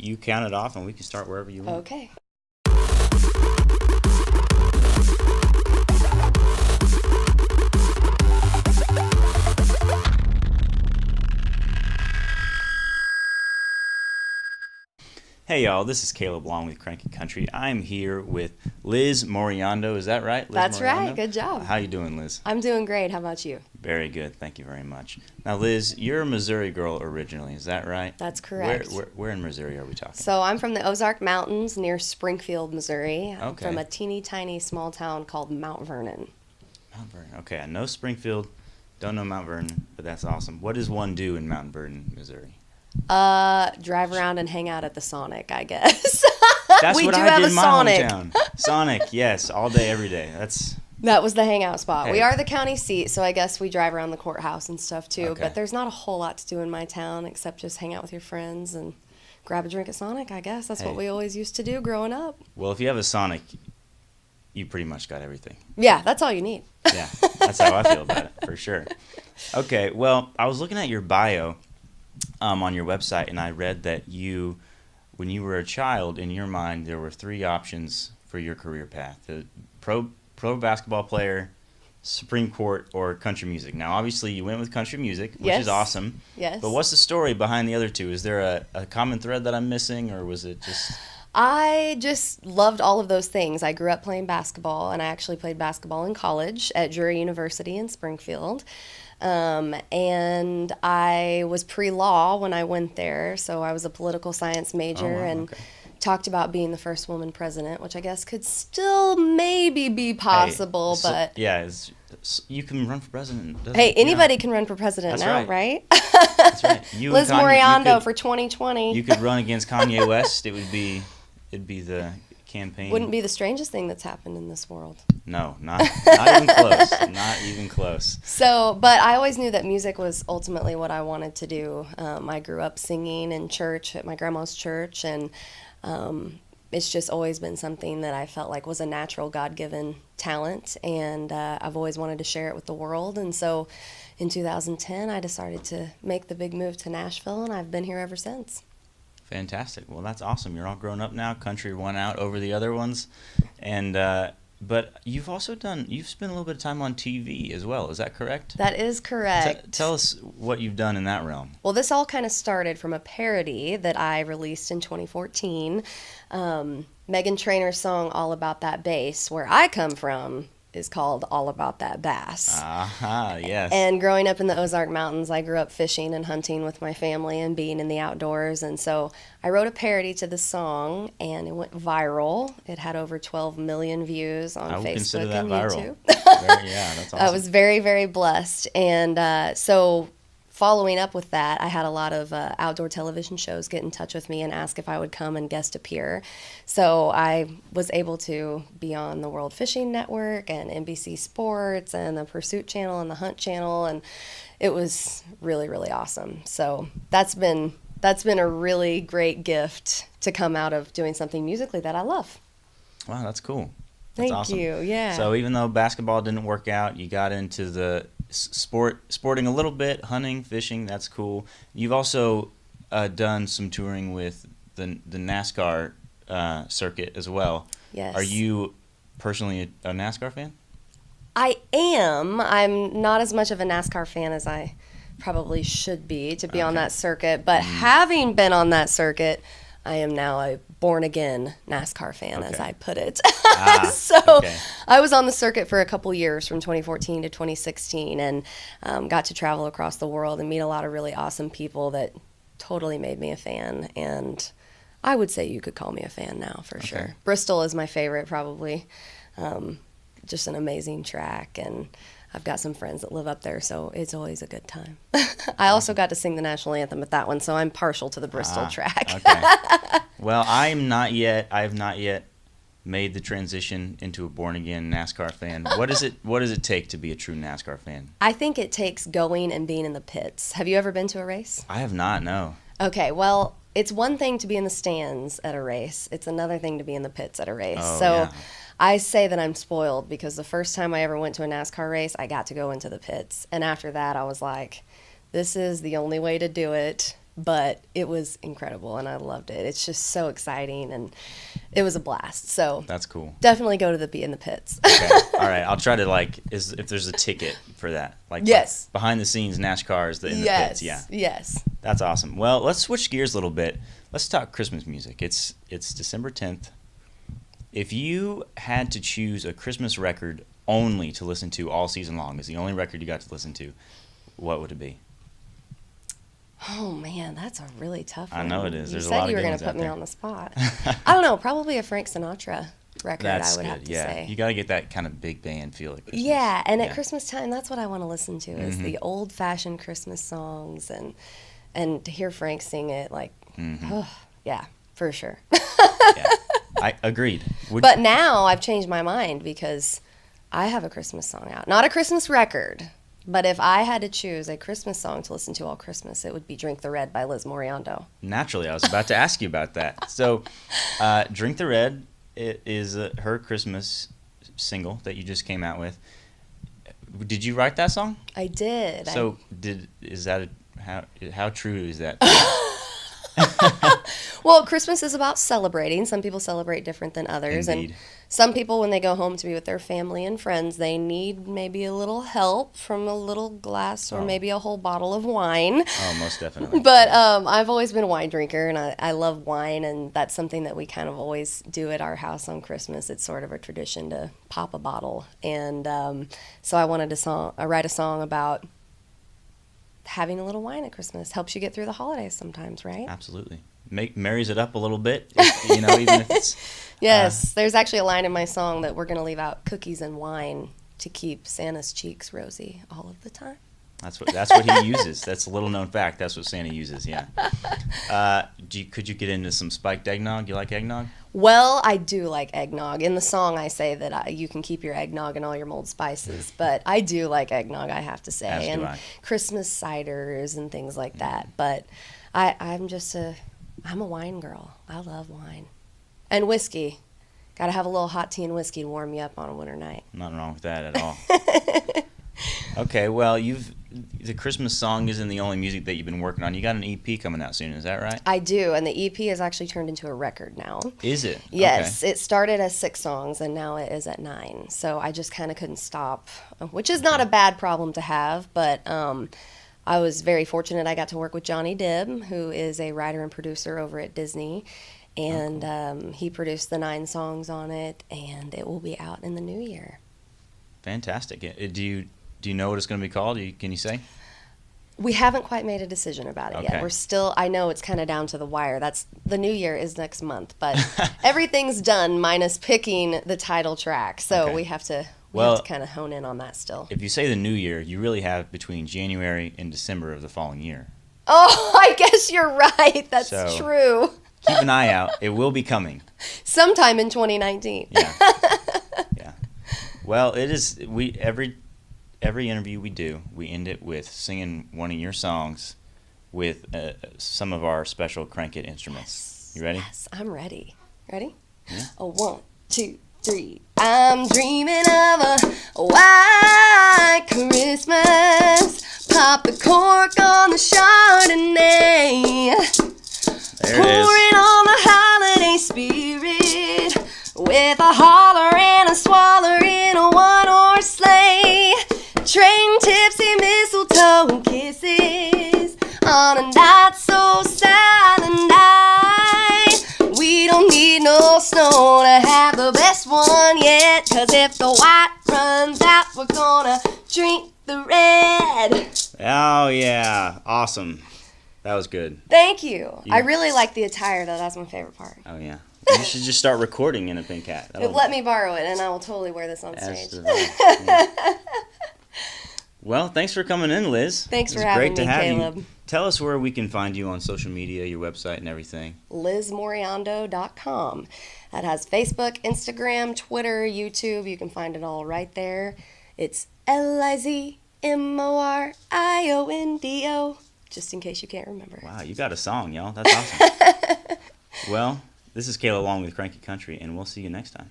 you count it off, and we can start wherever you want. Okay. Hey y'all, this is Caleb Long with Cranky Country. I'm here with Liz Moriondo. Is that right? Liz That's Moriondo? right. Good job. How you doing, Liz? I'm doing great. How about you? Very good. Thank you very much. Now, Liz, you're a Missouri girl originally. Is that right? That's correct. Where in Missouri are we talking? So I'm from the Ozark Mountains near Springfield, Missouri. I'm Okay. from a teeny tiny small town called Mount Vernon. Mount Vernon. Okay, I know Springfield. Don't know Mount Vernon, but that's awesome. What does one do in Mount Vernon, Missouri? Drive around and hang out at the Sonic, I guess. That's we what do I have did a in my Sonic. hometown. Sonic, yes, all day, every day. That was the hangout spot. Hey. We are the county seat, so I guess we drive around the courthouse and stuff too. Okay. But there's not a whole lot to do in my town except just hang out with your friends and grab a drink at Sonic, I guess. That's what Hey. we always used to do growing up. Well, if you have a Sonic, you pretty much got everything. Yeah, that's all you need. Yeah, that's how I feel about it, for sure. Okay, well, I was looking at your bio on your website, and I read that when you were a child, in your mind, there were 3 options for your career path: the pro basketball player, Supreme Court, or country music. Now, obviously, you went with country music, which Yes. is awesome. Yes. But what's the story behind the other 2? Is there a common thread that I'm missing, or was it just... I just loved all of those things. I grew up playing basketball, and I actually played basketball in college at Drury University in Springfield. And I was pre-law when I went there, so I was a political science major. Oh, wow, and okay. talked about being the first woman president, which I guess could still maybe be possible, Hey, but yeah, you can run for president. hey, you know. anybody can run for president That's now, right. right? That's right. You and Liz Kanye, Moriondo could- for 2020. You could run against Kanye West. It'd be the campaign. Wouldn't be the strangest thing that's happened in this world. No, not even close. Not even close. So, but I always knew that music was ultimately what I wanted to do. I grew up singing in church at my grandma's church, and it's just always been something that I felt like was a natural God-given talent, and I've always wanted to share it with the world. And so in 2010, I decided to make the big move to Nashville, and I've been here ever since. Fantastic. Well, that's awesome. You're all grown up now. Country won out over the other ones, and but you've spent a little bit of time on TV as well. Is that correct? That is correct. Tell us what you've done in that realm. Well, this all kind of started from a parody that I released in 2014. Meghan Trainor's song All About That Bass, where I come from, is called All About That Bass. Aha, yes. And growing up in the Ozark Mountains, I grew up fishing and hunting with my family and being in the outdoors. And so I wrote a parody to the song, and it went viral. It had over 12 million views on I would Facebook consider that and viral. YouTube. Yeah, that's awesome. I was very, very blessed. And so following up with that, I had a lot of outdoor television shows get in touch with me and ask if I would come and guest appear. So I was able to be on the World Fishing Network and NBC Sports and the Pursuit Channel and the Hunt Channel, and it was really, really awesome. So that's been a really great gift to come out of doing something musically that I love. Wow, that's cool. That's Thank awesome. you. Yeah. So even though basketball didn't work out, you got into the sporting a little bit, hunting, fishing. That's cool. You've also done some touring with the NASCAR circuit as well. Yes. Are you personally a NASCAR fan? I am. I'm not as much of a NASCAR fan as I probably should be to be on Okay. that circuit, but having been on that circuit, I am now a born-again NASCAR fan, as Okay. I put it. So okay. I was on the circuit for a couple years from 2014 to 2016 and got to travel across the world and meet a lot of really awesome people that totally made me a fan. And I would say you could call me a fan now for sure. Bristol is my favorite, probably. Just an amazing track, and I've got some friends that live up there, so it's always a good time. I also got to sing the national anthem at that one, so I'm partial to the Bristol track. Okay. Well, I have not yet made the transition into a born-again NASCAR fan. What does it take to be a true NASCAR fan? I think it takes going and being in the pits. Have you ever been to a race? I have not, no. Okay, well, it's one thing to be in the stands at a race. It's another thing to be in the pits at a race. Oh, so yeah. I say that I'm spoiled because the first time I ever went to a NASCAR race, I got to go into the pits. And after that, I was like, this is the only way to do it. but it was incredible and I loved it. It's just so exciting and it was a blast. So That's cool. definitely go to the Bee in the Pits. Okay. All right. I'll try to if there's a ticket for that. Yes. Behind the scenes NASCAR is in the pits. Yeah. Yes. That's awesome. Well, let's switch gears a little bit. Let's talk Christmas music. It's December 10th. If you had to choose a Christmas record only to listen to all season long, is the only record you got to listen to, what would it be? Oh man, that's a really tough one. I know it is. You There's a said lot you of were good going to ones put me out on the spot. I don't know, probably a Frank Sinatra record, That's I would good. have to Yeah. say. You got to get that kind of big band feel at Christmas. Yeah, and at Yeah. Christmas time, that's what I want to listen to is the old-fashioned Christmas songs and to hear Frank sing it, like, oh, yeah, for sure. Yeah. I agreed. But now I've changed my mind because I have a Christmas song out. Not a Christmas record, but if I had to choose a Christmas song to listen to all Christmas, it would be Drink the Red by Liz Moriondo. Naturally, I was about to ask you about that. So, Drink the Red is her Christmas single that you just came out with. Did you write that song? I did. So, how true is that? Well, Christmas is about celebrating. Some people celebrate different than others. Indeed. And some people, when they go home to be with their family and friends, they need maybe a little help from a little glass or maybe a whole bottle of wine. Oh, most definitely. But I've always been a wine drinker, and I love wine, and that's something that we kind of always do at our house on Christmas. It's sort of a tradition to pop a bottle. And so I wanted to write a song about having a little wine at Christmas. Helps you get through the holidays sometimes, right? Absolutely. Marries it up a little bit, even if it's... Yes, there's actually a line in my song that we're going to leave out cookies and wine to keep Santa's cheeks rosy all of the time. That's what he uses. That's a little known fact. That's what Santa uses, yeah. Could you get into some spiked eggnog? You like eggnog? Well, I do like eggnog. In the song, I say that you can keep your eggnog and all your mulled spices, but I do like eggnog, I have to say, As do and I. Christmas ciders and things like that. But I'm a wine girl. I love wine. And whiskey. Got to have a little hot tea and whiskey to warm you up on a winter night. Nothing wrong with that at all. Okay, well, the Christmas song isn't the only music that you've been working on. You got an EP coming out soon, is that right? I do, and the EP has actually turned into a record now. Is it? Yes, Okay. it started as 6 songs, and now it is at 9. So I just kind of couldn't stop, which is not a bad problem to have, but I was very fortunate I got to work with Johnny Dibb, who is a writer and producer over at Disney, and he produced the 9 songs on it, and it will be out in the new year. Fantastic. Do you know what it's going to be called? Can you say? We haven't quite made a decision about it Okay. yet. We're still, I know it's kind of down to the wire. The new year is next month, but everything's done minus picking the title track. So Okay. we have to kind of hone in on that still. If you say the new year, you really have between January and December of the following year. Oh, I guess you're right. That's So- true. Keep an eye out. It will be coming. Sometime in 2019. Yeah. Yeah. Well, it is. Every interview we do, we end it with singing one of your songs with some of our special Crank It instruments. You ready? Yes, I'm ready. Ready? Yeah. 1, 2, 3. I'm dreaming of a white Christmas. Pop the cork on the Chardonnay. There it is. Pouring on the holiday spirit with a holler and a swaller in a one-horse sleigh. Trading tipsy mistletoe and kisses on a not so silent night. We don't need no snow to have the best one yet, 'cause if the white runs out, we're gonna drink the red. Oh, yeah. Awesome. That was good. Thank you. Yeah. I really like the attire, though. That's my favorite part. Oh, yeah. You should just start recording in a pink hat. Let me borrow it, and I will totally wear this on That's stage. yeah. Well, thanks for coming in, Liz. Thanks It for was having great to me, have Caleb. you. Tell us where we can find you on social media, your website, and everything. LizMoriondo.com. That has Facebook, Instagram, Twitter, YouTube. You can find it all right there. It's LizMoriondo, just in case you can't remember. Wow, you got a song, y'all. That's awesome. Well, this is Kayla along with Cranky Country, and we'll see you next time.